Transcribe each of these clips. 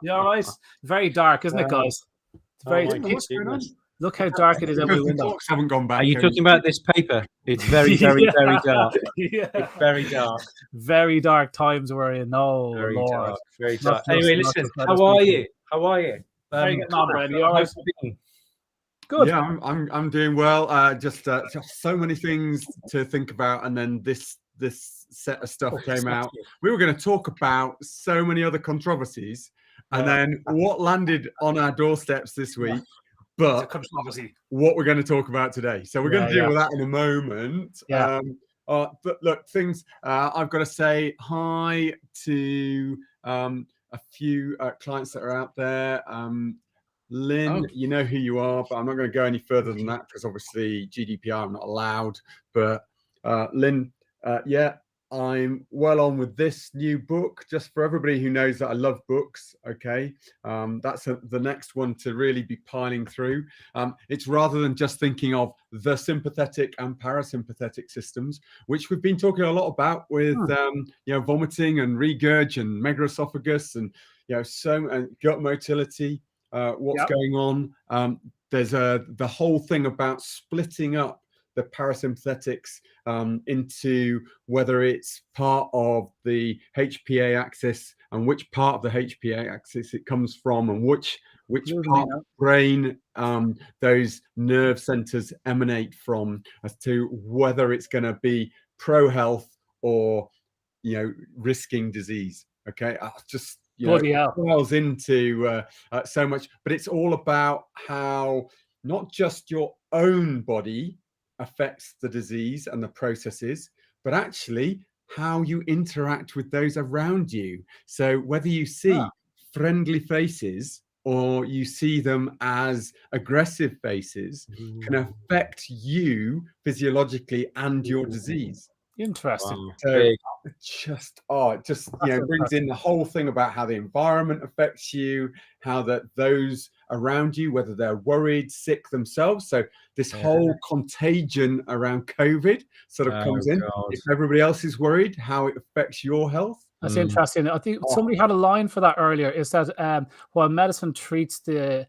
You all right? Very dark, isn't it, guys? It's very. What's going on? Look how dark it is out my window. Clocks haven't gone back. Are you talking about this paper? It's very, very, very dark. Yeah. It's very dark. Very dark times we're in. Oh, Very Lord. dark. Very Not dark. just- Anyway, not listen. just let How us are be- you? How are you? How are you getting on, Brad? You all right? how's it been? Good. Yeah, I'm doing well. Just so many things to think about, and then this set of stuff came out. We were going to talk about so many other controversies, and then what landed on our doorsteps this week. But Controversy. what we're going to talk about today. So we're going to deal with that in a moment. Yeah. But look, things I've got to say hi to a few clients that are out there. Lynn, you know who you are, but I'm not going to go any further than that because obviously GDPR, I'm not allowed. But Lynn, I'm well on with this new book. Just for everybody who knows that I love books, okay? That's the next one to really be piling through. It's rather than just thinking of the sympathetic and parasympathetic systems, which we've been talking a lot about with vomiting and regurg and megaesophagus and and gut motility. What's going on? There's the whole thing about splitting up the parasympathetics into whether it's part of the HPA axis and which part of the HPA axis it comes from and which part of the brain those nerve centers emanate from, as to whether it's going to be pro-health or risking disease. Okay, just falls into so much, but it's all about how not just your own body affects the disease and the processes, but actually how you interact with those around you. So whether you see friendly faces or you see them as aggressive faces can affect you physiologically and your disease. Interesting. Wow. So it just brings in the whole thing about how the environment affects you, how that those around you, whether they're worried, sick themselves. So this whole contagion around COVID sort of comes in. If everybody else is worried, how it affects your health. That's interesting. I think somebody had a line for that earlier. Is that while medicine treats the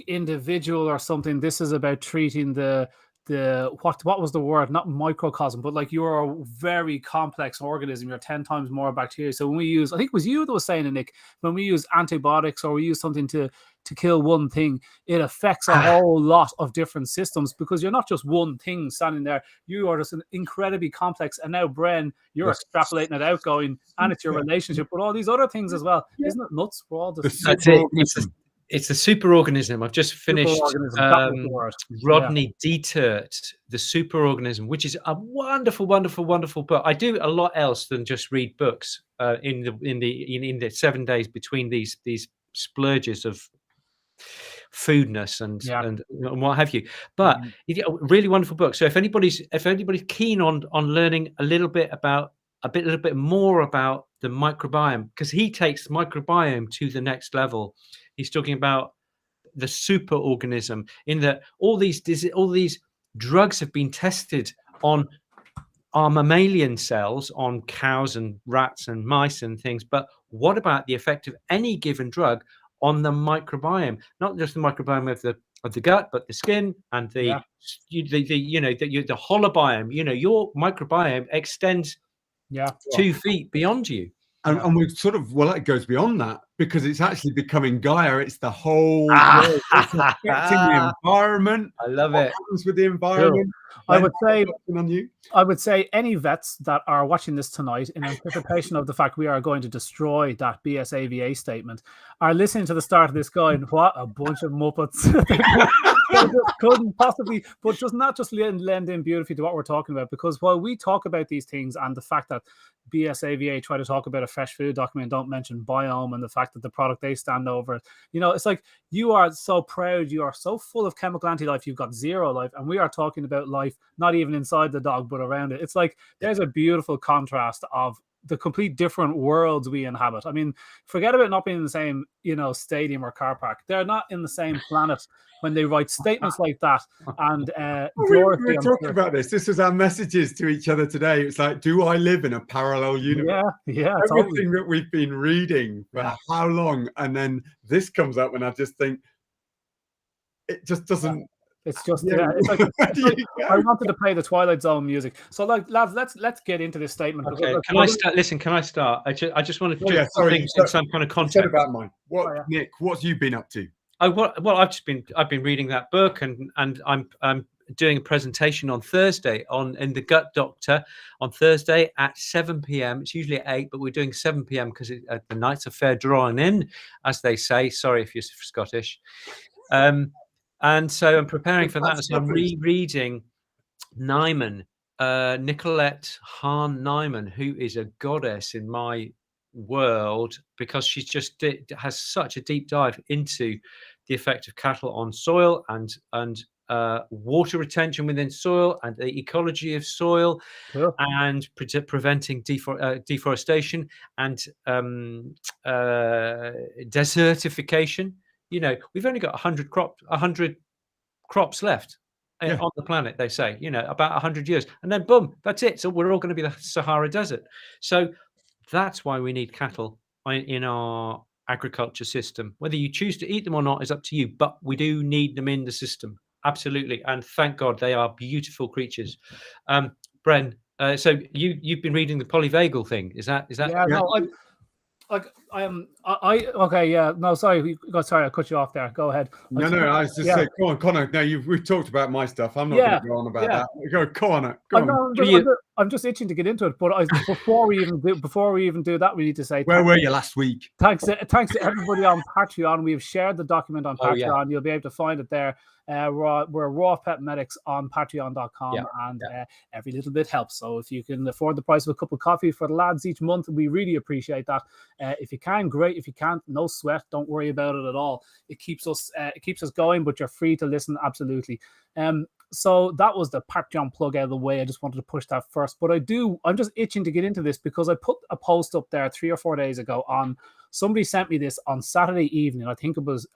individual or something, this is about treating the what was the word? Not microcosm, but like you're a very complex organism. You're 10 times more bacteria. So when we use, I think it was you that was saying it, Nick, when we use antibiotics or we use something to kill one thing, it affects a whole lot of different systems, because you're not just one thing standing there. You are just an incredibly complex. And now, Bren, you're extrapolating it out, going, and it's your relationship with all these other things as well. Isn't it nuts? We're all just that's it. It's the superorganism. I've just finished Rodney Detert, The Superorganism, which is a wonderful, wonderful, wonderful book. I do a lot else than just read books in the 7 days between these splurges of foodness and what have you. But really wonderful book. So if anybody's keen on learning a little bit more about the microbiome, because he takes microbiome to the next level. He's talking about the superorganism, in that all these drugs have been tested on our mammalian cells, on cows and rats and mice and things. But what about the effect of any given drug on the microbiome? Not just the microbiome of the gut, but the skin and the holobiome. Your microbiome extends 2 feet beyond you. And we've sort of, it goes beyond that, because it's actually becoming Gaia. It's the whole world. It's affecting the environment. I love what it. happens with the environment. Cool. I would say any vets that are watching this tonight, in anticipation of the fact we are going to destroy that BSAVA statement, are listening to the start of this going, what a bunch of muppets. Couldn't possibly, but just not just lend in beautifully to what we're talking about, because while we talk about these things and the fact that BSAVA try to talk about a fresh food document, don't mention biome and the fact that the product they stand over, it's like you are so proud, you are so full of chemical anti-life, you've got zero life, and we are talking about life not even inside the dog but around it. It's like there's a beautiful contrast of the complete different worlds we inhabit. I mean, forget about not being in the same, you know, stadium or car park. They're not in the same planet when they write statements like that. And we were talking about this. This was our messages to each other today. It's like, do I live in a parallel universe? Yeah. Everything that we've been reading for how long, and then this comes up, and I just think it just doesn't. It's just it's like I wanted to play the Twilight Zone music. So, like, lads, let's get into this statement. Okay, can I start? Listen, can I start? I just wanted to do things in some kind of context. About mine. What, Nick? What's you been up to? Well, I've been reading that book, and I'm doing a presentation on Thursday in the Gut Doctor on Thursday at 7 p.m. It's usually at 8, but we're doing 7 p.m. because the nights are fair drawing in, as they say. Sorry if you're Scottish. And so I'm preparing for that. So I'm rereading Nyman, Nicolette Hahn Nyman, who is a goddess in my world, because she's just has such a deep dive into the effect of cattle on soil and water retention within soil and the ecology of soil, and preventing deforestation and desertification. You know, we've only got 100 crops left on the planet, they say, you know, about 100 years, and then boom, that's it. So we're all going to be the Sahara Desert. So that's why we need cattle in our agriculture system. Whether you choose to eat them or not is up to you, but we do need them in the system. Absolutely. And thank God they are beautiful creatures. Bren, so you've been reading the polyvagal thing. Is that? Yeah, no, sorry, I cut you off there. Go ahead. No, I was just saying, go on, Conor. No, we've talked about my stuff. I'm not going to go on about that. Go, Conor. Go on. I'm just itching to get into it, but before we even do that, we need to say where were you last week? Thanks to everybody on Patreon. We've shared the document on Patreon. You'll be able to find it there. We're RawPetMedics on Patreon.com, and every little bit helps. So if you can afford the price of a cup of coffee for the lads each month, we really appreciate that. If you can, great. If you can't, no sweat. Don't worry about it at all. It keeps us going, but you're free to listen. Absolutely. So that was the Patreon plug out of the way. I just wanted to push that first, but I'm just itching to get into this because I put a post up there 3 or 4 days ago on. Somebody sent me this on Saturday evening. I think it was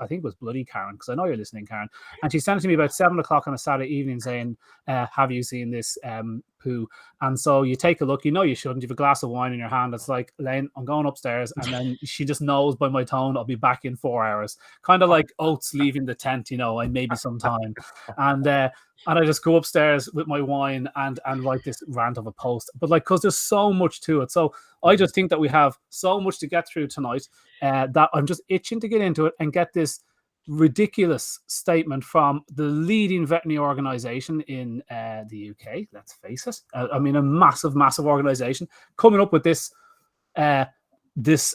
bloody Karen, because I know you're listening, Karen. And she sent it to me about 7 o'clock on a Saturday evening saying, have you seen this poo? And so you take a look. You know you shouldn't. You have a glass of wine in your hand. It's like, Elaine, I'm going upstairs. And then she just knows by my tone I'll be back in 4 hours. Kind of like Oates leaving the tent, you know, maybe some time. And I just go upstairs with my wine and write this rant of a post. But like, because there's so much to it. So I just think that we have so much to get through tonight that I'm just itching to get into it and get this ridiculous statement from the leading veterinary organization in the UK. Let's face it. I mean, a massive, massive organization coming up with this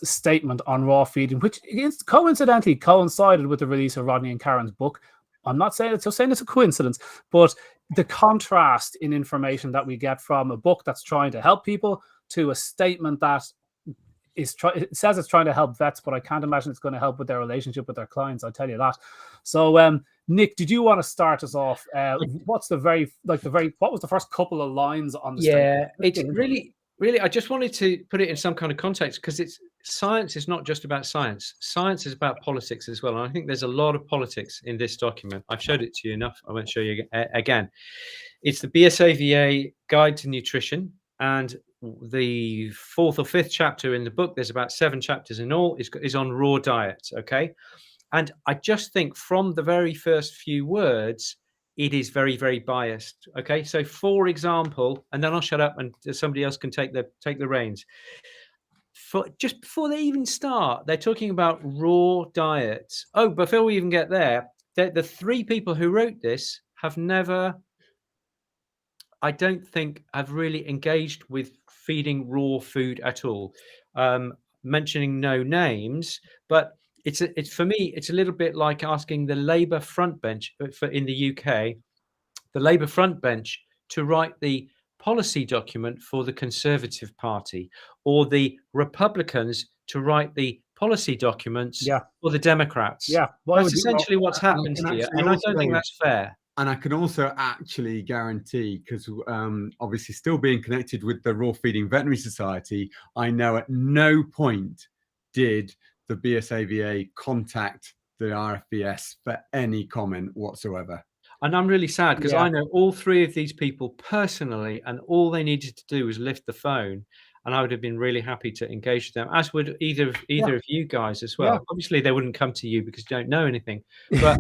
statement on raw feeding, which coincidentally coincided with the release of Rodney and Karen's book. I'm not saying it's a coincidence, but the contrast in information that we get from a book that's trying to help people to a statement that it says it's trying to help vets, but I can't imagine it's going to help with their relationship with their clients. I'll tell you that. So, Nick, did you want to start us off? What was the first couple of lines on the statement? It's really, I just wanted to put it in some kind of context, because science is not just about science. Science is about politics as well. And I think there's a lot of politics in this document. I've showed it to you enough. I won't show you again. It's the BSAVA Guide to Nutrition. And the 4th or 5th chapter in the book, there's about 7 chapters in all, is on raw diets. Okay. And I just think from the very first few words, it is very, very biased. Okay, so for example, and then I'll shut up and somebody else can take the reins. Just before they even start, they're talking about raw diets. Oh, before we even get there, the 3 people who wrote this have never, I don't think, have really engaged with feeding raw food at all. Mentioning no names, but it's for me, it's a little bit like asking the Labour front bench in the UK, the Labour front bench, to write the policy document for the Conservative Party, or the Republicans to write the policy documents for the Democrats. Yeah, that's essentially what's happened here, and I don't think that's fair. And I can also actually guarantee, because obviously still being connected with the Raw Feeding Veterinary Society, I know at no point did the BSAVA contact the RFVS for any comment whatsoever. And I'm really sad because I know all three of these people personally, and all they needed to do was lift the phone, and I would have been really happy to engage with them, as would either of you guys as well. Obviously, they wouldn't come to you because you don't know anything. But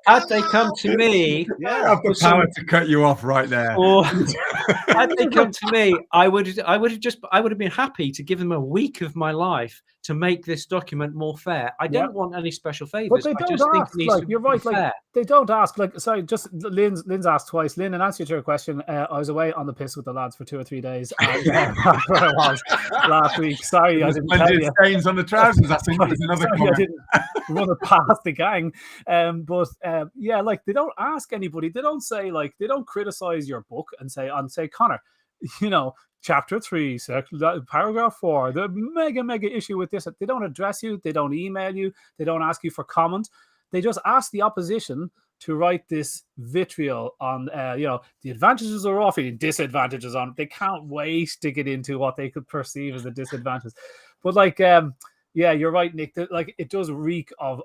had they come to me, I have the power to cut you off right there. Or had they come to me, I would have been happy to give them a week of my life to make this document more fair. I don't want any special favors. But they don't ask. Like, you're right. Like, they don't ask. Like, sorry, just Lynn's asked twice. Lynn, in answer to your question, I was away on the piss with the lads for 2 or 3 days. And, that's where I was last week. Sorry, I didn't tell you. Stains on the trousers. I think it was another comment. I didn't run it past the gang. Yeah, like, they don't ask anybody. They don't say, like, they don't criticize your book and say, Conor, you know, chapter 3, paragraph 4, the mega issue with this. They don't address you. They don't email you. They don't ask you for comment. They just ask the opposition to write this vitriol on, you know, the advantages of raw feeding, disadvantages on. They can't wait to get into what they could perceive as the disadvantages. But like, yeah, you're right, Nick. Like, it does reek of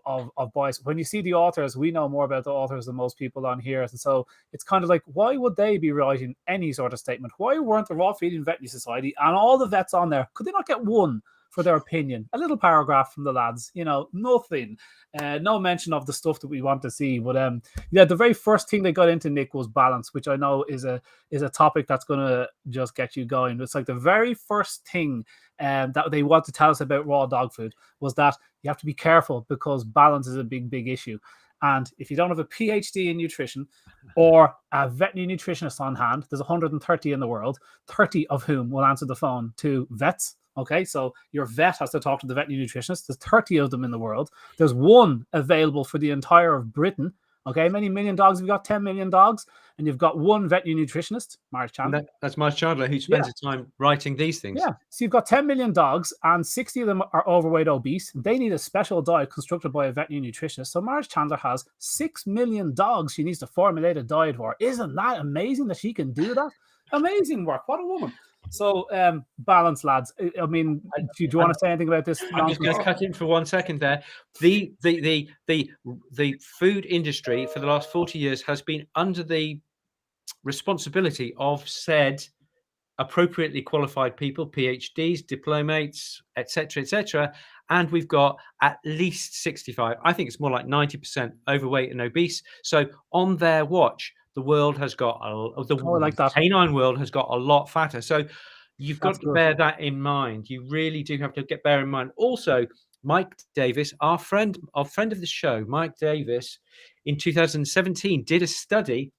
bias. When you see the authors, we know more about the authors than most people on here. And so it's kind of like, why would they be writing any sort of statement? Why weren't the Raw Feeding Veterinary Society and all the vets on there? Could they not get one for their opinion? A little paragraph from the lads, you know, nothing. No mention of the stuff that we want to see. But yeah, the very first thing they got into, Nick, was balance, which I know is a topic that's going to just get you going. It's like the very first thing that they want to tell us about raw dog food was that you have to be careful because balance is a big issue. And if you don't have a PhD in nutrition or a veterinary nutritionist on hand, there's 130 in the world, 30 of whom will answer the phone to vets. Okay, so your vet has to talk to the veterinary nutritionist. There's 30 of them in the world. There's one available for the entire of Britain. Okay, many million dogs. We've got 10 million dogs, and you've got one veterinary nutritionist, Marge Chandler. That's Marge Chandler, who spends his time writing these things. Yeah, so you've got 10 million dogs, and 60 of them are overweight, obese. They need a special diet constructed by a veterinary nutritionist. So Marge Chandler has 6 million dogs she needs to formulate a diet for. Isn't that amazing that she can do that? Amazing work. What a woman. So balance, lads. I mean, do you want to say anything about this? I'm just going to cut in for 1 second there. The food industry for the last 40 years has been under the responsibility of said appropriately qualified people, PhDs, diplomates, etc., and we've got at least 65. I think it's more like 90% overweight and obese. So on their watch, the world has got the canine world has got a lot fatter. So you've got to bear that in mind. You really do have to bear in mind. Also, Mike Davis, our friend of the show, Mike Davis, in 2017 did a study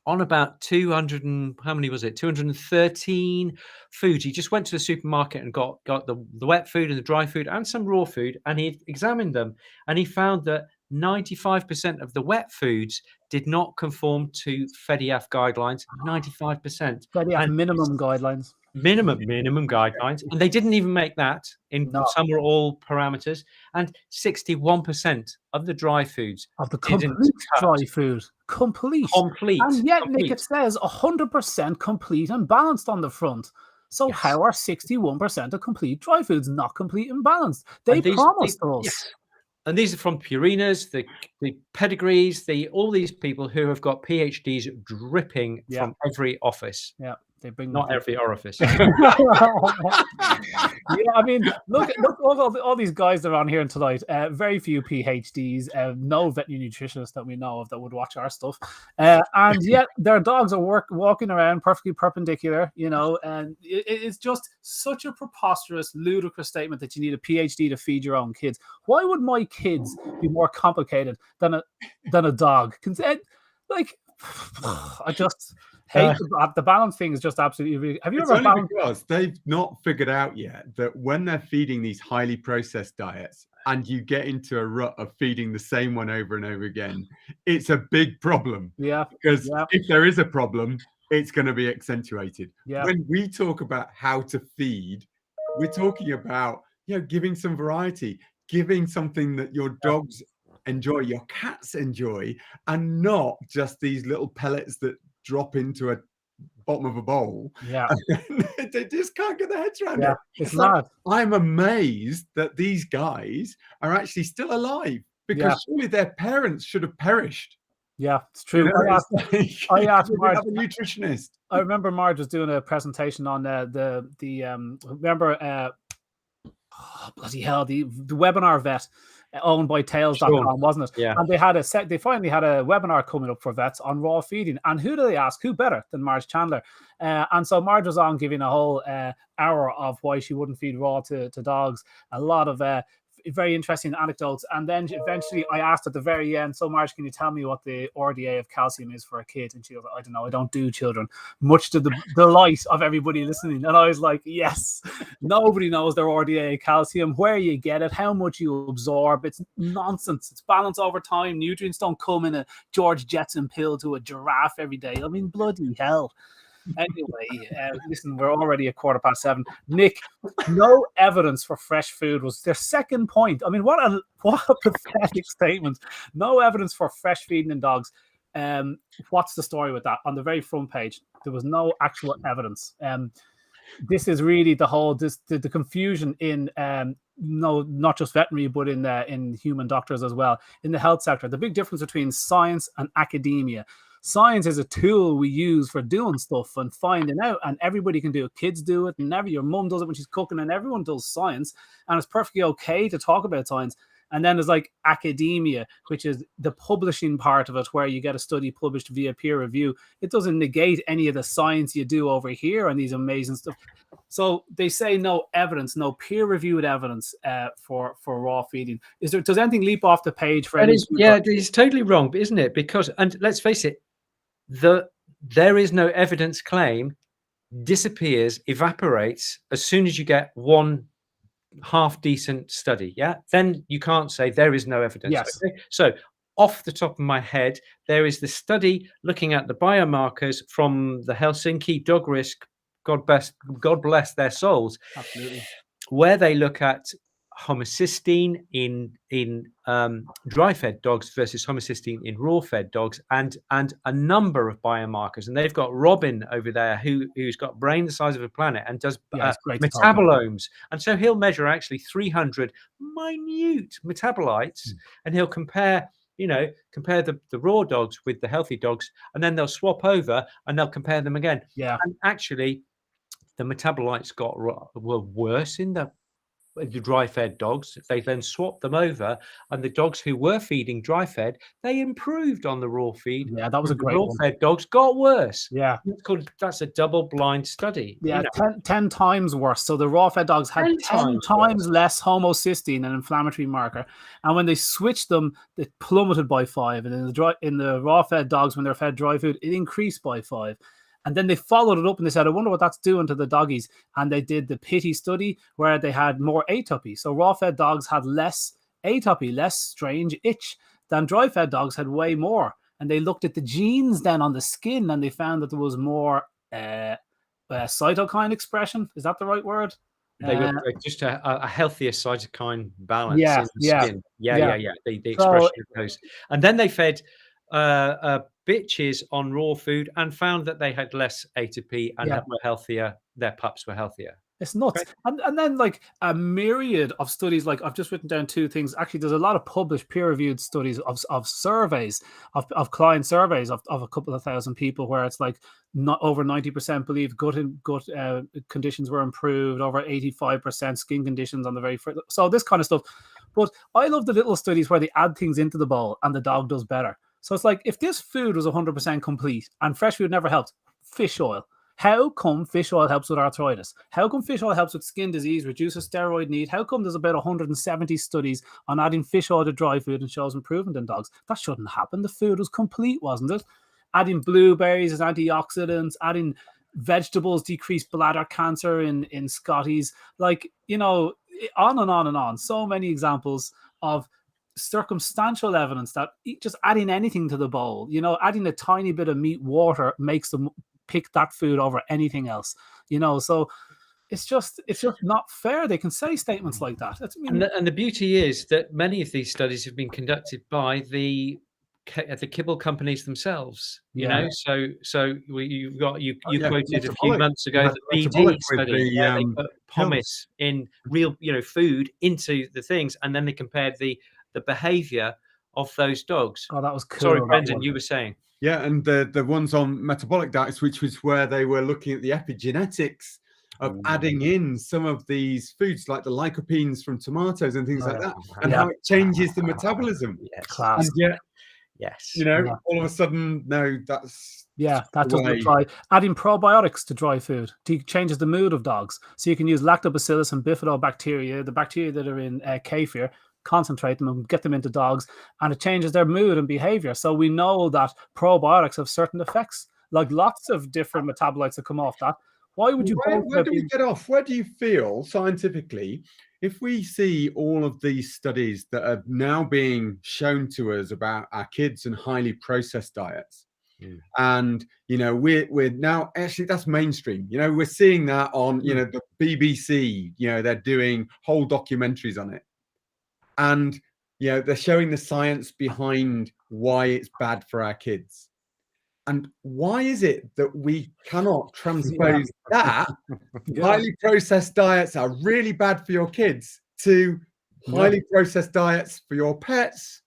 on about 213 foods. He just went to the supermarket and got the wet food and the dry food and some raw food, and he examined them, and he found that 95% of the wet foods did not conform to FEDIAF guidelines. 95%. FEDIAF minimum guidelines. Minimum guidelines, and they didn't even make that in some or all parameters. And 61% of the dry foods of the complete dry food, complete, and yet Nick, it says 100% complete and balanced on the front. So how are 61% of complete dry foods not complete and balanced? They promised us. Yes. And these are from Purinas, the pedigrees, all these people who have got PhDs dripping from every office. Yeah. They bring not every orifice. Yeah, I mean, look all these guys that are on here tonight. Very few PhDs, no veterinary nutritionists that we know of that would watch our stuff, and yet their dogs are walking around perfectly perpendicular. You know, and it's just such a preposterous, ludicrous statement that you need a PhD to feed your own kids. Why would my kids be more complicated than a dog? Like, I just hate the balance thing. Is just absolutely. Have you ever found? Because they've not figured out yet that when they're feeding these highly processed diets, and you get into a rut of feeding the same one over and over again, it's a big problem. Yeah. Because if there is a problem, it's going to be accentuated. Yeah. When we talk about how to feed, we're talking about giving some variety, giving something that your dogs enjoy, your cats enjoy, and not just these little pellets that drop into a bottom of a bowl. Yeah. They just can't get their heads around it. It's mad. Like, I'm amazed that these guys are actually still alive, because surely their parents should have perished. Yeah, it's true. You know, I asked Marge, have a nutritionist. I remember Marge was doing a presentation on remember bloody hell, the webinar vet owned by Tails.com, wasn't it? Yeah. And they finally had a webinar coming up for vets on raw feeding. And who do they ask? Who better than Marge Chandler? And so Marge was on giving a whole hour of why she wouldn't feed raw to dogs. A lot of very interesting anecdotes. And then eventually I asked at the very end, so Marge, can you tell me what the RDA of calcium is for a kid? And she was like, I don't know, I don't do children, much to the delight of everybody listening. And I was like, yes, nobody knows their RDA of calcium, where you get it, how much you absorb. It's nonsense. It's balanced over time. Nutrients don't come in a George Jetson pill to a giraffe every day. I mean, bloody hell. Anyway, listen, we're already at 7:15. Nick, no evidence for fresh food was their second point. I mean, what a pathetic statement. No evidence for fresh feeding in dogs. What's the story with that? On the very front page, there was no actual evidence. This is really the whole the confusion in no, not just veterinary, but in human doctors as well, in the health sector. The big difference between science and academia. Science is a tool we use for doing stuff and finding out, and everybody can do it. Kids do it, and your mum does it when she's cooking, and everyone does science, and it's perfectly okay to talk about science. And then there's like academia, which is the publishing part of it, where you get a study published via peer review. It doesn't negate any of the science you do over here and these amazing stuff. So they say no evidence, no peer-reviewed evidence for raw feeding. Does anything leap off the page for any? It's totally wrong, isn't it? Because, and let's face it, there is no evidence claim disappears, evaporates as soon as you get one half decent study. Then you can't say there is no evidence. Yes. Okay? So off the top of my head, there is the study looking at the biomarkers from the Helsinki Dog Risk, God bless their souls. Absolutely. Where they look at homocysteine in dry-fed dogs versus homocysteine in raw-fed dogs, and a number of biomarkers. And they've got Robin over there who's got brain the size of a planet and does metabolomes. And so he'll measure actually 300 minute metabolites, and he'll compare the raw dogs with the healthy dogs, and then they'll swap over and they'll compare them again. Yeah. And actually, the metabolites were worse in the dry-fed dogs. They then swapped them over, and the dogs who were feeding dry-fed, they improved on the raw feed. Yeah, that was a great one. Raw-fed dogs got worse. Yeah, that's a double-blind study. Yeah, 10 times worse. So the raw-fed dogs had 10 times less homocysteine, an inflammatory marker, and when they switched them, it plummeted by 5. And in the raw-fed dogs, when they're fed dry food, it increased by 5. And then they followed it up and they said, I wonder what that's doing to the doggies. And they did the pity study where they had more atopy. So raw-fed dogs had less atopy, less strange itch, than dry-fed dogs had way more. And they looked at the genes then on the skin, and they found that there was more cytokine expression. Is that the right word? They were just a healthier cytokine balance in the skin. The expression of those. And then they fed bitches on raw food and found that they had less atopy and were healthier. Their pups were healthier. It's nuts. Right. And then like a myriad of studies, like I've just written down 2 things. Actually, there's a lot of published peer-reviewed studies of surveys, of client surveys of a couple of thousand people, where it's like not over 90% believe gut conditions were improved, over 85% skin conditions on the very first. So this kind of stuff. But I love the little studies where they add things into the bowl and the dog does better. So it's like, if this food was 100% complete and fresh food never helped, fish oil. How come fish oil helps with arthritis? How come fish oil helps with skin disease, reduces steroid need? How come there's about 170 studies on adding fish oil to dry food and shows improvement in dogs? That shouldn't happen. The food was complete, wasn't it? Adding blueberries as antioxidants, adding vegetables decrease bladder cancer in Scotties. Like, on and on and on. So many examples of circumstantial evidence that just adding anything to the bowl, adding a tiny bit of meat water makes them pick that food over anything else, so it's just not fair. They can say statements like that. That's, I mean, and the beauty is that many of these studies have been conducted by the kibble companies themselves. You know, so you quoted a few months ago the BD study. They put pomace in real, food into the things, and then they compared the behavior of those dogs. Oh, that was cool. Sorry, Brendan, you were saying. Yeah, and the ones on metabolic diets, which was where they were looking at the epigenetics of adding in some of these foods like the lycopenes from tomatoes and things like that, and how it changes the metabolism. Yes. Class. And yet, yes. All of a sudden, no, that's that doesn't apply. Adding probiotics to dry food changes the mood of dogs. So you can use lactobacillus and bifidobacteria, the bacteria that are in kefir, concentrate them and get them into dogs, and it changes their mood and behavior. So we know that probiotics have certain effects, like lots of different metabolites that come off that. Why would you? Where do we get off? Where do you feel scientifically, if we see all of these studies that are now being shown to us about our kids and highly processed diets, and we're now actually that's mainstream. We're seeing that on the BBC. They're doing whole documentaries on it, and they're showing the science behind why it's bad for our kids. And why is it that we cannot transpose that highly processed diets are really bad for your kids to highly processed diets for your pets?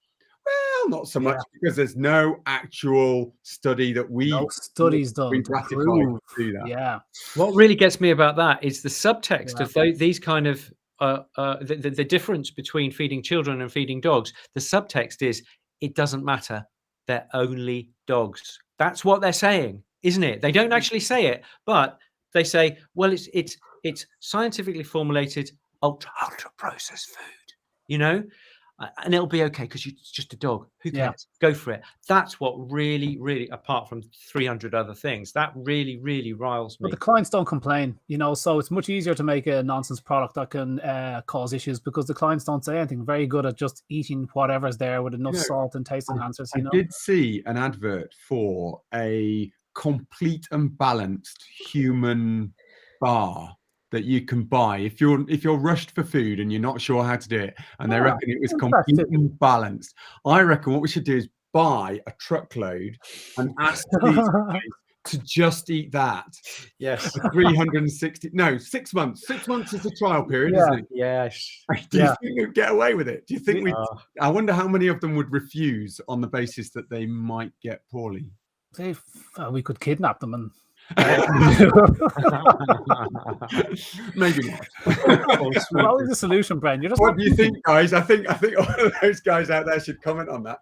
Well, not so much, because there's no actual study that studies done to prove that. Yeah. What really gets me about that is the subtext of these kind of the difference between feeding children and feeding dogs. The subtext is it doesn't matter. They're only dogs. That's what they're saying, isn't it? They don't actually say it, but they say, well, it's scientifically formulated ultra processed food, and it'll be okay because it's just a dog. Who cares? Go for it. That's what really, really, apart from 300 other things, that really, really riles me. But the clients don't complain, so it's much easier to make a nonsense product that can cause issues because the clients don't say anything. Very good at just eating whatever's there with enough salt and taste enhancers. I did see an advert for a complete and balanced human bar that you can buy if you're rushed for food and you're not sure how to do it, and they reckon it was complete and balanced. I reckon what we should do is buy a truckload and ask these guys to just eat that. Yes. 6 months. 6 months is the trial period, isn't it? Yes. Do you think we'd get away with it? Do you think I wonder how many of them would refuse on the basis that they might get poorly? We could kidnap them and maybe not. What is the solution, Bren? What do you think, guys? I think all of those guys out there should comment on that.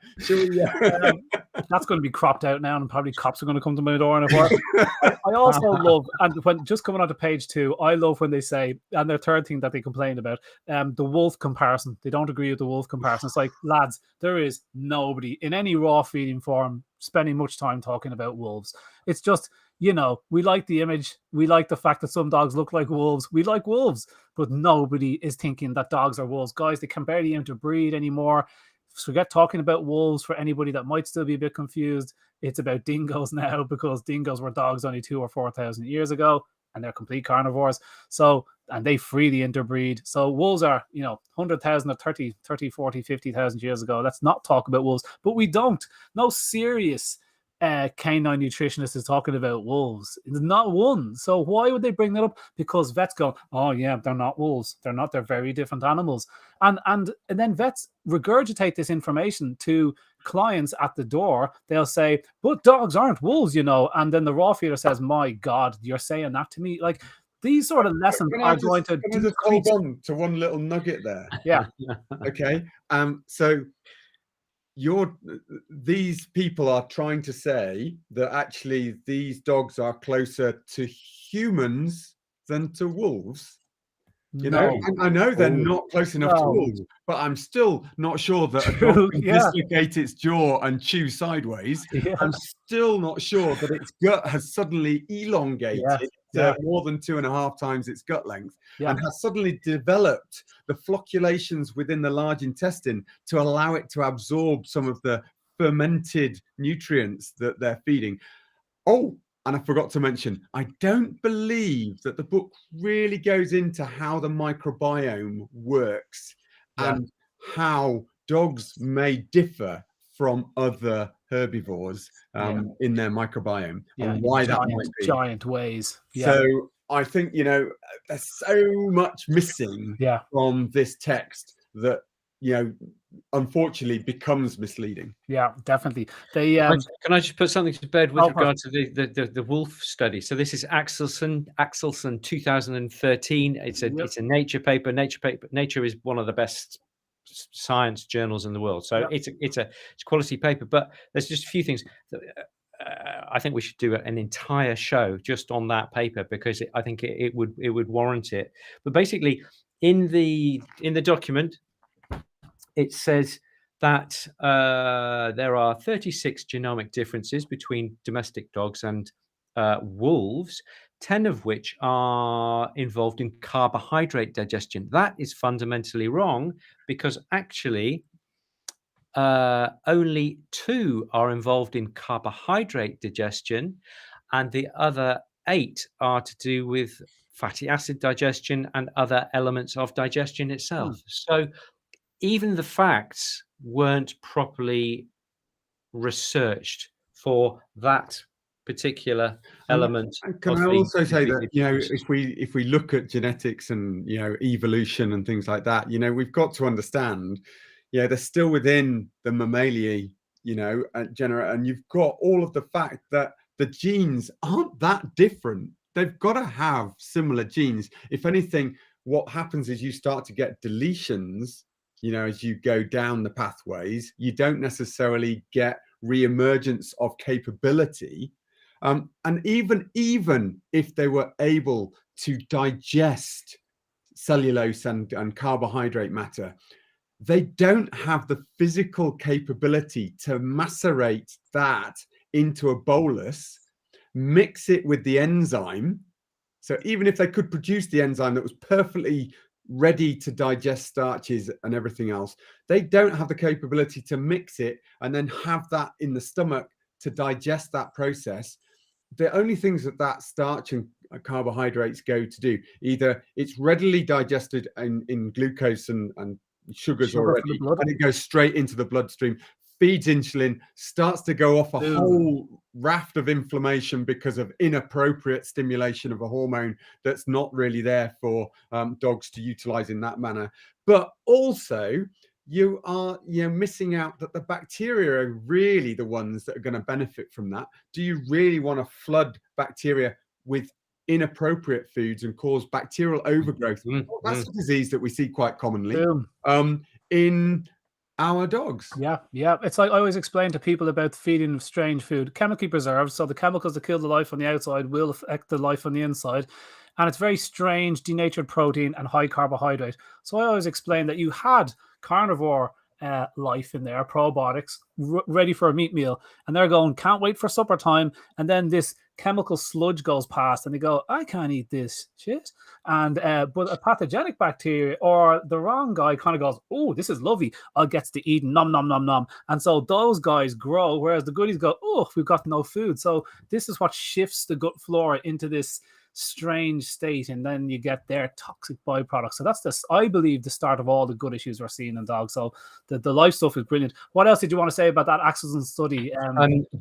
That's going to be cropped out now, and probably cops are going to come to my door. And I also love, and when just coming on to page 2, I love when they say, and the third thing that they complain about, the wolf comparison. They don't agree with the wolf comparison. It's like, lads, there is nobody in any raw feeding forum spending much time talking about wolves. It's just, we like the image. We like the fact that some dogs look like wolves. We like wolves, but nobody is thinking that dogs are wolves. Guys, they can barely interbreed anymore. Forget talking about wolves for anybody that might still be a bit confused. It's about dingoes now, because dingoes were dogs only 2,000 or 4,000 years ago, and they're complete carnivores. So, and they freely interbreed. So wolves are, 100,000 or 30, 40, 50,000 years ago. Let's not talk about wolves, but we don't. No serious canine nutritionist is talking about wolves. It's not one. So why would they bring that up? Because vets go, oh yeah, they're not wolves. They're not. They're very different animals. And then vets regurgitate this information to clients at the door. They'll say, but dogs aren't wolves, And then the raw feeder says, my God, you're saying that to me? Like, these sort of lessons are going to just hold on to one little nugget there. Yeah. Okay. So these people are trying to say that actually these dogs are closer to humans than to wolves. And I know they're not close enough to wolves, but I'm still not sure that a dog can dislocate its jaw and chew sideways. I'm still not sure that its gut has suddenly elongated to more than 2.5 times its gut length and has suddenly developed the flocculations within the large intestine to allow it to absorb some of the fermented nutrients that they're feeding. Oh, and I forgot to mention, I don't believe that the book really goes into how the microbiome works and how dogs may differ from other herbivores in their microbiome and why that might be. Giant ways. So I think, there's so much missing from this text that, unfortunately becomes misleading. Yeah, definitely. Can I just put something to bed with regard to the wolf study? So this is Axelson 2013. It's a Nature paper. Nature is one of the best science journals in the world. So it's a quality paper. But there's just a few things that I think we should do an entire show just on that paper, because I think it would warrant it. But basically, in the document, it says that there are 36 genomic differences between domestic dogs and wolves, 10 of which are involved in carbohydrate digestion. That is fundamentally wrong, because actually only 2 are involved in carbohydrate digestion, and the other 8 are to do with fatty acid digestion and other elements of digestion itself. So even the facts weren't properly researched for that particular element. Can I also say that, if we look at genetics and, evolution and things like that, we've got to understand, they're still within the Mammalia, genera, and you've got all of the fact that the genes aren't that different. They've got to have similar genes. If anything, what happens is you start to get deletions, as you go down the pathways. You don't necessarily get re-emergence of capability. And even if they were able to digest cellulose and carbohydrate matter, they don't have the physical capability to macerate that into a bolus, mix it with the enzyme. So even if they could produce the enzyme that was perfectly ready to digest starches and everything else, they don't have the capability to mix it and then have that in the stomach to digest that process. The only things that starch and carbohydrates go to do, either it's readily digested in glucose and sugars already, and it goes straight into the bloodstream, feeds insulin, starts to go off a whole raft of inflammation because of inappropriate stimulation of a hormone that's not really there for dogs to utilize in that manner. But also, you are missing out that the bacteria are really the ones that are going to benefit from that. Do you really want to flood bacteria with inappropriate foods and cause bacterial overgrowth? That's a disease that we see quite commonly in our dogs. Yeah. It's like I always explain to people about feeding of strange food, chemically preserved. So the chemicals that kill the life on the outside will affect the life on the inside. And it's very strange, denatured protein and high carbohydrate. So I always explain that you had carnivore life in there, probiotics, ready for a meat meal. And they're going, can't wait for supper time. And then this chemical sludge goes past and they go, I can't eat this shit. And but a pathogenic bacteria or the wrong guy kind of goes, oh, this is lovely. I'll get to eat nom, nom, nom, nom. And so those guys grow, whereas the goodies go, oh, we've got no food. So this is what shifts the gut flora into this strange state, and then you get their toxic byproducts. So that's this, I believe, the start of all the good issues we're seeing in dogs. So the life stuff is brilliant. What else did you want to say about that Axelson study?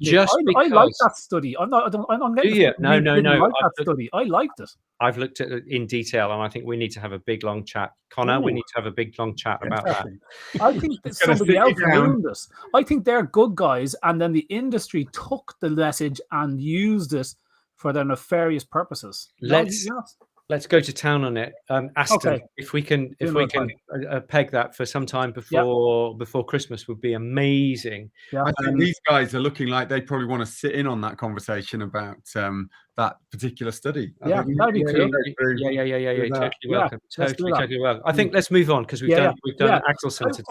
Just I like that study. I'm not. No. That study. I liked it. I've looked at it in detail, and I think we need to have a big long chat, Connor. We need to have a big long chat about that. I think that somebody else ruined this. I think they're good guys, and then the industry took the message and used it for their nefarious purposes. Let's go to town on it. Aston, if we can peg that for some time before Christmas would be amazing. I think these guys are looking like they probably want to sit in on that conversation about that particular study. That'd be cool. Totally welcome. I think let's move on because we've done Axelson.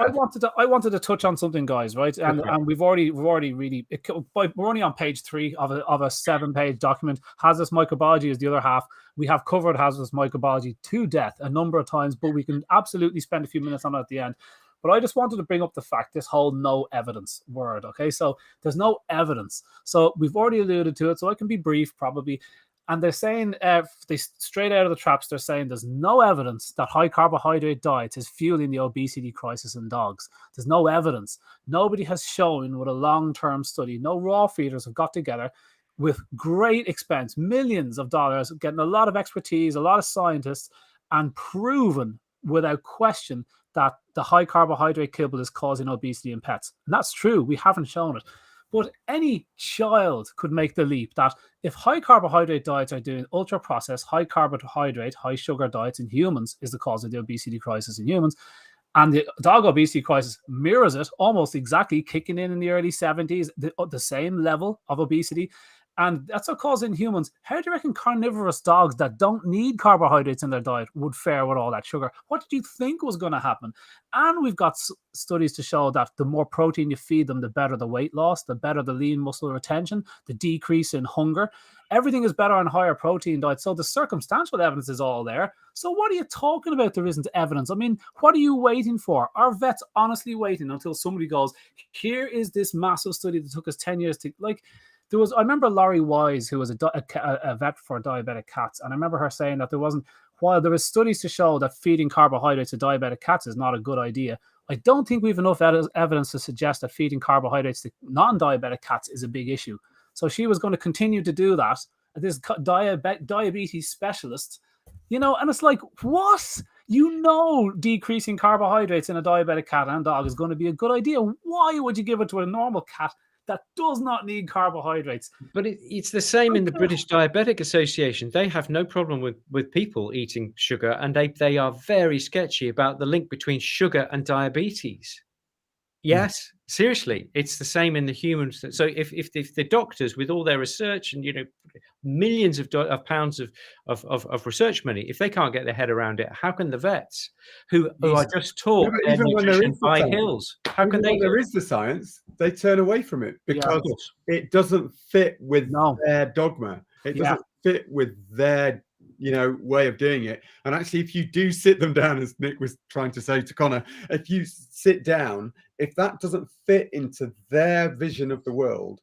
I wanted to touch on something, guys, right? And we've already really we're only on page 3 of a 7-page document. Hazardous microbiology is the other half. We have covered hazardous microbiology to death a number of times, but we can absolutely spend a few minutes on it at the end. But I just wanted to bring up the fact, this whole no evidence word. Okay, so there's no evidence. So we've already alluded to it, so I can be brief probably. And they're saying, they straight out of the traps, they're saying there's no evidence that high carbohydrate diets is fueling the obesity crisis in dogs. There's no evidence. Nobody has shown with a long-term study. No raw feeders have got together with great expense, millions of dollars, getting a lot of expertise, a lot of scientists, and proven without question that the high carbohydrate kibble is causing obesity in pets. And that's true. We haven't shown it. But any child could make the leap that if high carbohydrate diets are doing ultra processed, high carbohydrate, high sugar diets in humans is the cause of the obesity crisis in humans, and the dog obesity crisis mirrors it almost exactly, kicking in the early 70s, the same level of obesity. And that's what caused in humans. How do you reckon carnivorous dogs that don't need carbohydrates in their diet would fare with all that sugar? What did you think was going to happen? And we've got studies to show that the more protein you feed them, the better the weight loss, the better the lean muscle retention, the decrease in hunger. Everything is better on higher protein diets. So the circumstantial evidence is all there. So what are you talking about? There isn't evidence. I mean, what are you waiting for? Are vets honestly waiting until somebody goes, here is this massive study that took us 10 years to, like, I remember Laurie Wise, who was a vet for diabetic cats, and I remember her saying that while there was studies to show that feeding carbohydrates to diabetic cats is not a good idea, I don't think we have enough evidence to suggest that feeding carbohydrates to non-diabetic cats is a big issue. So she was going to continue to do that. This diabetes specialist, and it's like, what? Decreasing carbohydrates in a diabetic cat and dog is going to be a good idea. Why would you give it to a normal cat that does not need carbohydrates? But it's the same in the British Diabetic Association. They have no problem with people eating sugar, and they are very sketchy about the link between sugar and diabetes. Yes, seriously, it's the same in the humans. So if the doctors, with all their research and millions of pounds of research money, if they can't get their head around it, how can the vets who are just taught even when there is by Hills, how can they? There is the science, they turn away from it because it doesn't fit with their dogma. It doesn't fit with their way of doing it. And actually, if you do sit them down, as Nick was trying to say to Conor, if you sit down, if that doesn't fit into their vision of the world,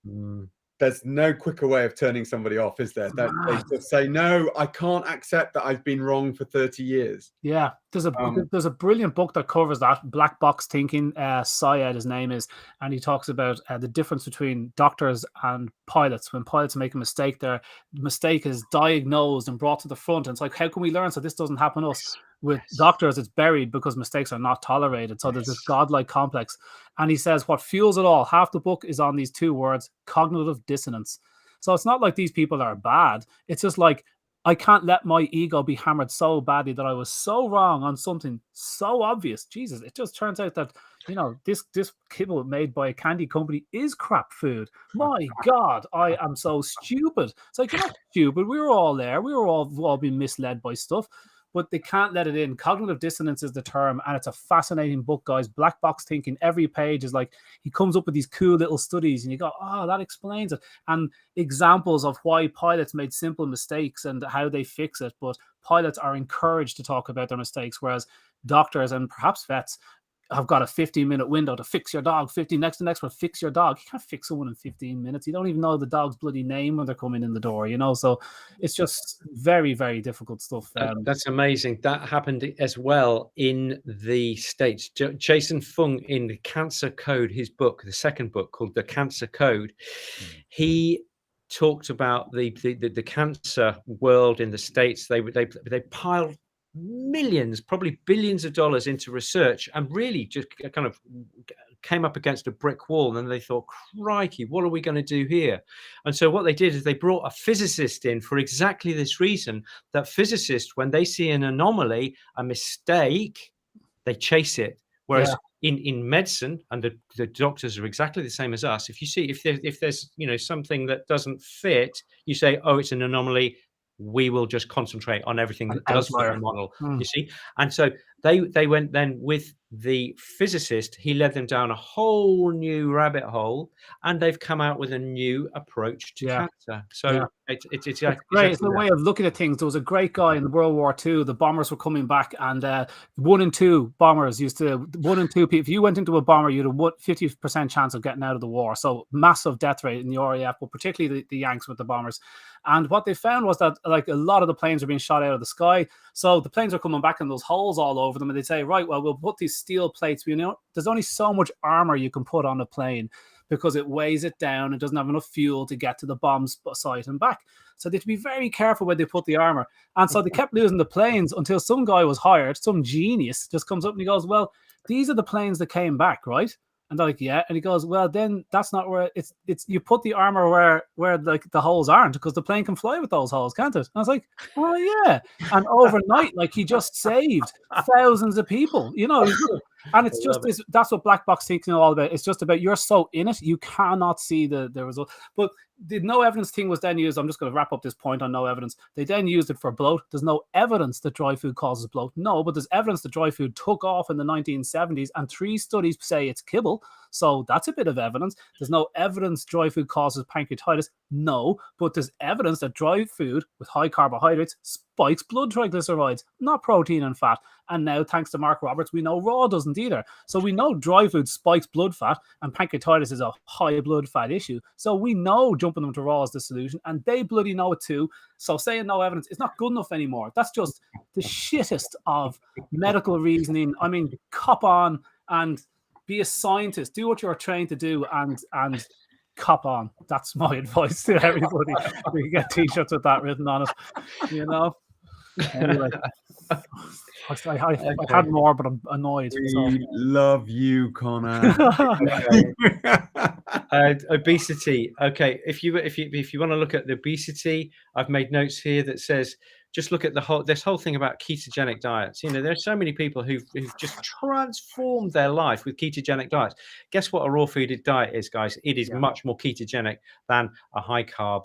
there's no quicker way of turning somebody off, is there? They just say, no, I can't accept that I've been wrong for 30 years. Yeah, there's a brilliant book that covers that, Black Box Thinking. Syed, his name is, and he talks about the difference between doctors and pilots. When pilots make a mistake, their mistake is diagnosed and brought to the front. And it's like, how can we learn so this doesn't happen to us? With doctors, it's buried because mistakes are not tolerated. So there's this godlike complex. And he says what fuels it all, half the book is on these two words, cognitive dissonance. So it's not like these people are bad. It's just like, I can't let my ego be hammered so badly that I was so wrong on something so obvious. Jesus, it just turns out that, this kibble made by a candy company is crap food. My God, I am so stupid. It's like, you're not stupid. We were all there. We were all being misled by stuff. But they can't let it in. Cognitive dissonance is the term, and it's a fascinating book, guys. Black Box Thinking. Every page is like, he comes up with these cool little studies, and you go, oh, that explains it. And examples of why pilots made simple mistakes and how they fix it. But pilots are encouraged to talk about their mistakes, whereas doctors and perhaps vets have got a 15-minute window to fix your dog. The next one, fix your dog. You can't fix someone in 15 minutes. You don't even know the dog's bloody name when they're coming in the door, So it's just very, very difficult stuff. That's amazing. That happened as well in the States. Jason Fung, in the Cancer Code, his book, the second book called The Cancer Code, he talked about the cancer world in the States. They piled millions, probably billions of dollars into research, and really just kind of came up against a brick wall. And then they thought, crikey, what are we going to do here? And so what they did is they brought a physicist in for exactly this reason, that physicists, when they see an anomaly, a mistake, they chase it. Whereas in medicine, and the doctors are exactly the same as us, if there's something that doesn't fit, you say, oh, it's an anomaly. We will just concentrate on everything that does fit the model, you see? And so They went then with the physicist. He led them down a whole new rabbit hole, and they've come out with a new approach to cancer. So it's great. It's a way of looking at things. There was a great guy in World War II. The bombers were coming back, and 1 in 2 bombers used to 1 in 2 people. If you went into a bomber, you'd have 50% chance of getting out of the war. So massive death rate in the RAF, but particularly the Yanks with the bombers. And what they found was that like a lot of the planes were being shot out of the sky. So the planes are coming back in those holes all over them, and they say, right, well, we'll put these steel plates. You know, there's only so much armor you can put on a plane because it weighs it down. It doesn't have enough fuel to get to the bomb site and back. So they have to be very careful when they put the armor. And so they kept losing the planes until some guy was hired, some genius just comes up and he goes, well, these are the planes that came back, right? And they're like, yeah. And he goes, well, then that's not where it's you put the armor where like the holes aren't, because the plane can fly with those holes, can't it? And I was like, oh yeah. And overnight, like he just saved thousands of people, you know. And it's just this, that's what black box thinking is all about. It's just about, you're so in it, you cannot see the result. But the no evidence thing was then used. I'm just going to wrap up this point on no evidence. They then used it for bloat. There's no evidence that dry food causes bloat. No, but there's evidence that dry food took off in the 1970s, and 3 studies say it's kibble. So that's a bit of evidence. There's no evidence dry food causes pancreatitis. No, but there's evidence that dry food with high carbohydrates spikes blood triglycerides, not protein and fat. And now, thanks to Mark Roberts, we know raw doesn't either. So we know dry food spikes blood fat, and pancreatitis is a high blood fat issue. So we know jumping them to raw is the solution, and they bloody know it too. So saying no evidence is not good enough anymore. That's just the shittest of medical reasoning. I mean, cop on and be a scientist. Do what you're trained to do, and cop on. That's my advice to everybody. We can get t-shirts with that written on it, you know. Anyway, I had more, but I'm annoyed. We love you, Connor. Obesity. Okay, if you want to look at the obesity, I've made notes here that says just look at this whole thing about ketogenic diets. You know, there's so many people who've just transformed their life with ketogenic diets. Guess what a raw food diet is, guys? It is much more ketogenic than a high carb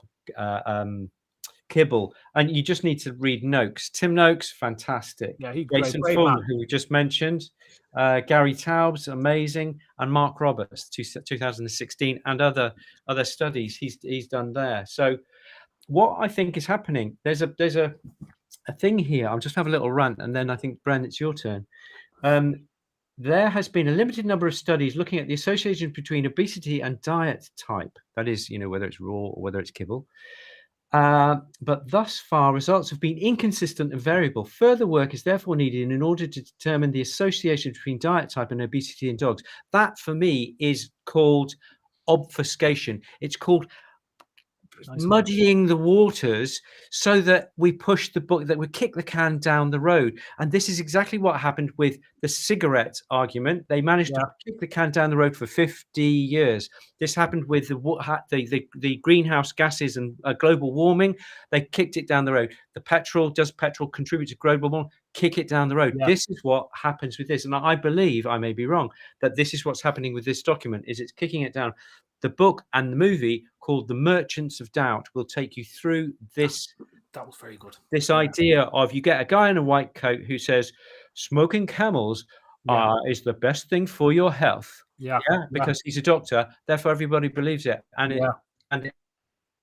kibble. And you just need to read Noakes. Tim Noakes, fantastic. Yeah, he's Jason Fung, who we just mentioned. Gary Taubes, amazing. And Mark Roberts, 2016, and other studies he's done there. So what I think is happening, there's a thing here. I'll just have a little rant, and then I think, Bren, it's your turn. There has been a limited number of studies looking at the association between obesity and diet type. That is, you know, whether it's raw or whether it's kibble. But thus far, results have been inconsistent and variable. Further work is therefore needed in order to determine the association between diet type and obesity in dogs. That, for me, is called obfuscation. It's called muddying the waters so that we push the book, that we kick the can down the road. And this is exactly what happened with the cigarette argument. They managed to kick the can down the road for 50 years. This happened with the greenhouse gases and global warming. They kicked it down the road. Does petrol contribute to global warming? Kick it down the road. This is what happens with this. And I believe, I may be wrong, that this is what's happening with this document, is it's kicking it down. The book and the movie called The Merchants of Doubt will take you through this. That was very good. This idea of, you get a guy in a white coat who says smoking camels is the best thing for your health. Because he's a doctor, therefore everybody believes it, and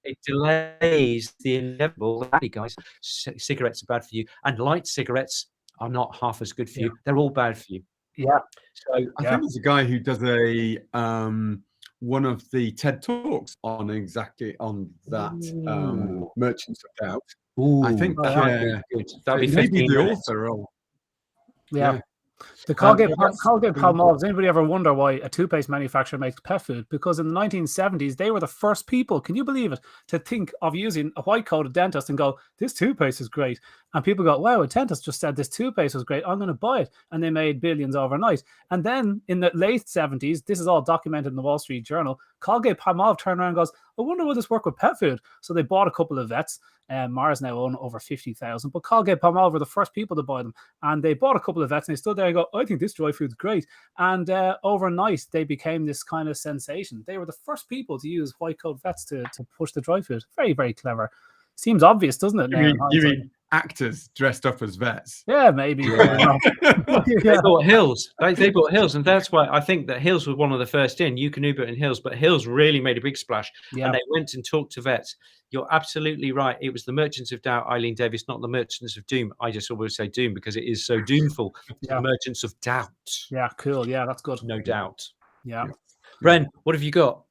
it delays the inevitable. Hey guys, cigarettes are bad for you, and light cigarettes are not half as good for you. They're all bad for you. So I think there's a guy who does one of the TED Talks on that Merchants of Doubt. I think that'd be maybe the author. The Colgate Palmolive. Does anybody ever wonder why a toothpaste manufacturer makes pet food? Because in the 1970s, they were the first people, can you believe it, to think of using a white-coated dentist and go, this toothpaste is great. And people go, wow, a dentist just said this toothpaste was great, I'm going to buy it. And they made billions overnight. And then in the late 70s, this is all documented in the Wall Street Journal, Colgate Palmolive turned around and goes, I wonder will this work with pet food? So they bought a couple of vets. Mars now own over 50,000, but Colgate Palmolive were the first people to buy them. And they bought a couple of vets and they stood there and go, I think this dry food's great. And overnight, they became this kind of sensation. They were the first people to use white coat vets to push the dry food. Very, very clever. Seems obvious, doesn't it? You mean actors dressed up as vets. Yeah, maybe. Yeah. They bought Hills. They bought Hills, and that's why I think that Hills was one of the first in. Eukanuba and Hills, but Hills really made a big splash, and they went and talked to vets. You're absolutely right. It was the Merchants of Doubt, Eileen Davis, not the Merchants of Doom. I just always say Doom because it is so doomful. The Merchants of Doubt. Yeah, cool. Yeah, that's good. No doubt. Yeah. Bren, what have you got?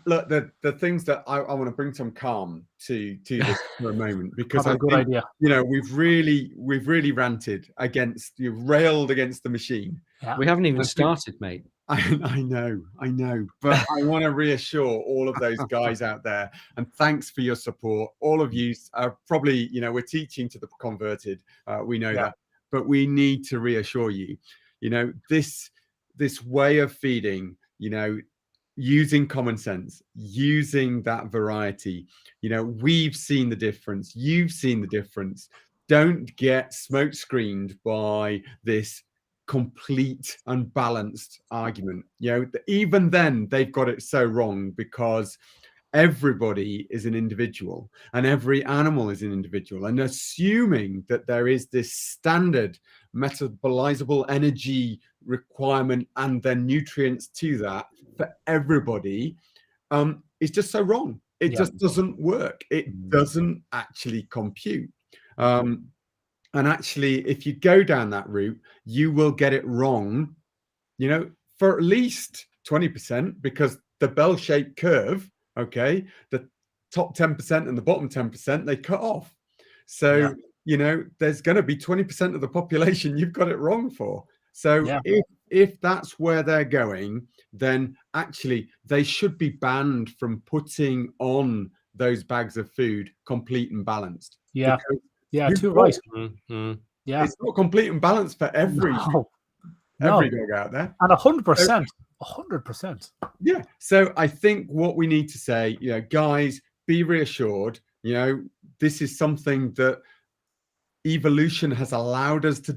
Look, the things that I want to bring some calm to this for a moment, because That's a good idea. You know, we've really ranted against, you've railed against the machine. Yeah. We haven't even started, mate. I know, but I want to reassure all of those guys out there, and thanks for your support. All of you are probably, you know, we're teaching to the converted. We know that, but we need to reassure you. You know, this way of feeding, you know, using common sense, using that variety, you know, we've seen the difference. You've seen the difference. Don't get smoke screened by this complete unbalanced argument. You know, even then they've got it so wrong, because everybody is an individual and every animal is an individual, and assuming that there is this standard metabolizable energy requirement and then nutrients to that for everybody is just so wrong. It just doesn't work. It doesn't actually compute. And actually, if you go down that route, you will get it wrong, you know, for at least 20%, because the bell-shaped curve, okay, the top 10% and the bottom 10%, they cut off. So, you know, there's going to be 20% of the population you've got it wrong for. So if that's where they're going, then actually they should be banned from putting on those bags of food complete and balanced. Yeah. Yeah, too right. Yeah, it's not complete and balanced for every dog out there. And 100%. 100%. Yeah. So I think what we need to say, you know, guys, be reassured. You know, this is something that evolution has allowed us to